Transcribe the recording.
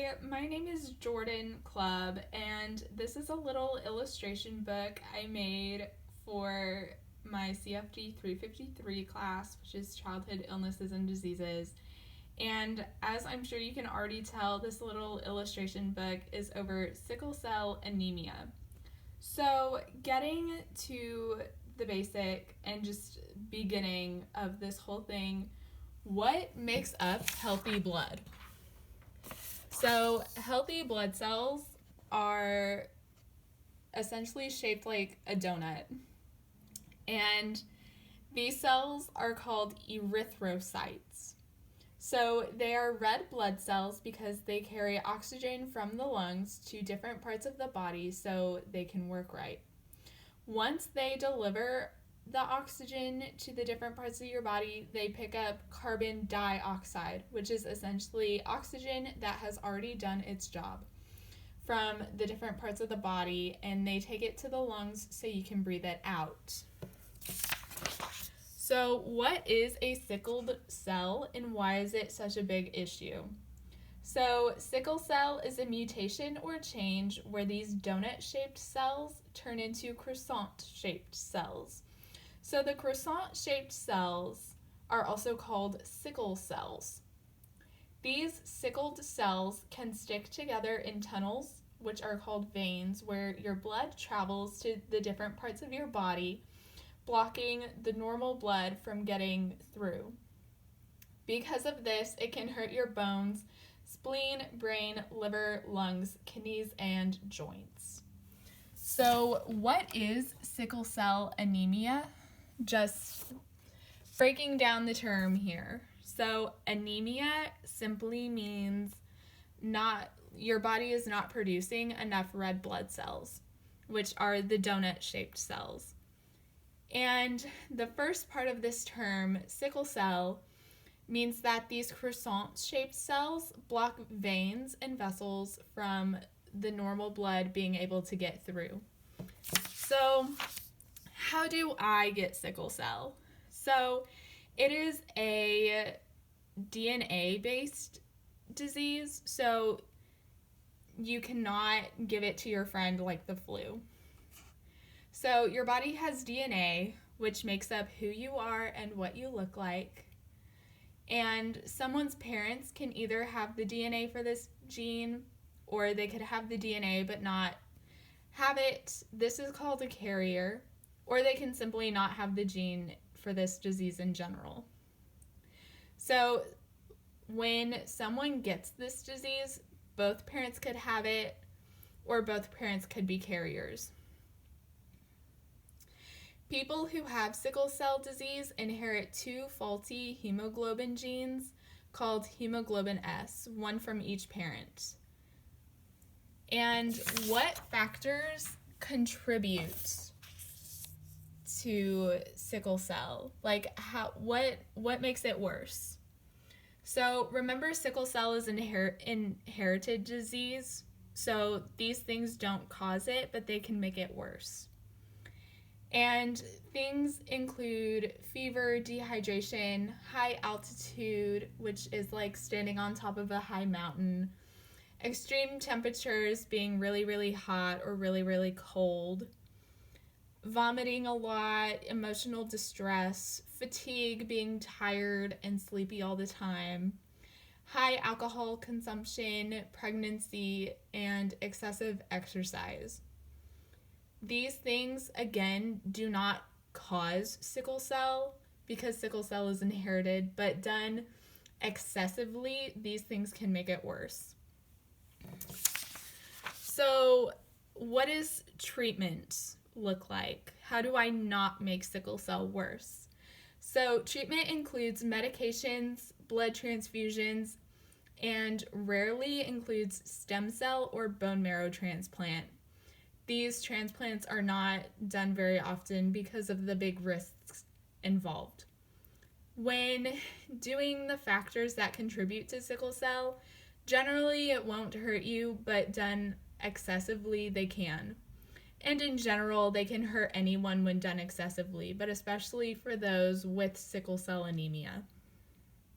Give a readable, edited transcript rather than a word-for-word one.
Hi, my name is Jordan Clubb, and this is a little illustration book I made for my CFD 353 class, which is Childhood Illnesses and Diseases. And as I'm sure you can already tell, this little illustration book is over sickle cell anemia. So, getting to the basic and just beginning of this whole thing, what makes up healthy blood? So, healthy blood cells are essentially shaped like a donut. And these cells are called erythrocytes. So, they are red blood cells because they carry oxygen from the lungs to different parts of the body so they can work right. Once they deliver the oxygen to the different parts of your body, they pick up carbon dioxide, which is essentially oxygen that has already done its job from the different parts of the body, and they take it to the lungs so you can breathe it out. So, what is a sickled cell and why is it such a big issue? So, sickle cell is a mutation or change where these donut-shaped cells turn into croissant-shaped cells. So the croissant-shaped cells are also called sickle cells. These sickled cells can stick together in tunnels, which are called veins, where your blood travels to the different parts of your body, blocking the normal blood from getting through. Because of this, it can hurt your bones, spleen, brain, liver, lungs, kidneys, and joints. So, what is sickle cell anemia? Just breaking down the term here. So, anemia simply means your body is not producing enough red blood cells, which are the donut-shaped cells. And the first part of this term, sickle cell, means that these croissant-shaped cells block veins and vessels from the normal blood being able to get through. So, how do I get sickle cell? So, it is a DNA-based disease, so you cannot give it to your friend like the flu. So, your body has DNA, which makes up who you are and what you look like. And someone's parents can either have the DNA for this gene, or they could have the DNA but not have it. This is called a carrier. Or they can simply not have the gene for this disease in general. So when someone gets this disease, both parents could have it, or both parents could be carriers. People who have sickle cell disease inherit two faulty hemoglobin genes called hemoglobin S, one from each parent. And what factors contribute to sickle cell? Like what makes it worse? So remember, sickle cell is inherited disease. So these things don't cause it, but they can make it worse. And things include fever, dehydration, high altitude, which is like standing on top of a high mountain, extreme temperatures, being really, really hot or really, really cold, vomiting a lot, emotional distress, fatigue, being tired and sleepy all the time, high alcohol consumption, pregnancy, and excessive exercise. These things, again, do not cause sickle cell because sickle cell is inherited, but done excessively, these things can make it worse. So, what does treatment look like? How do I not make sickle cell worse? So, treatment includes medications, blood transfusions, and rarely includes stem cell or bone marrow transplant. These transplants are not done very often because of the big risks involved. When doing the factors that contribute to sickle cell, generally it won't hurt you, but done excessively, they can. And in general, they can hurt anyone when done excessively, but especially for those with sickle cell anemia.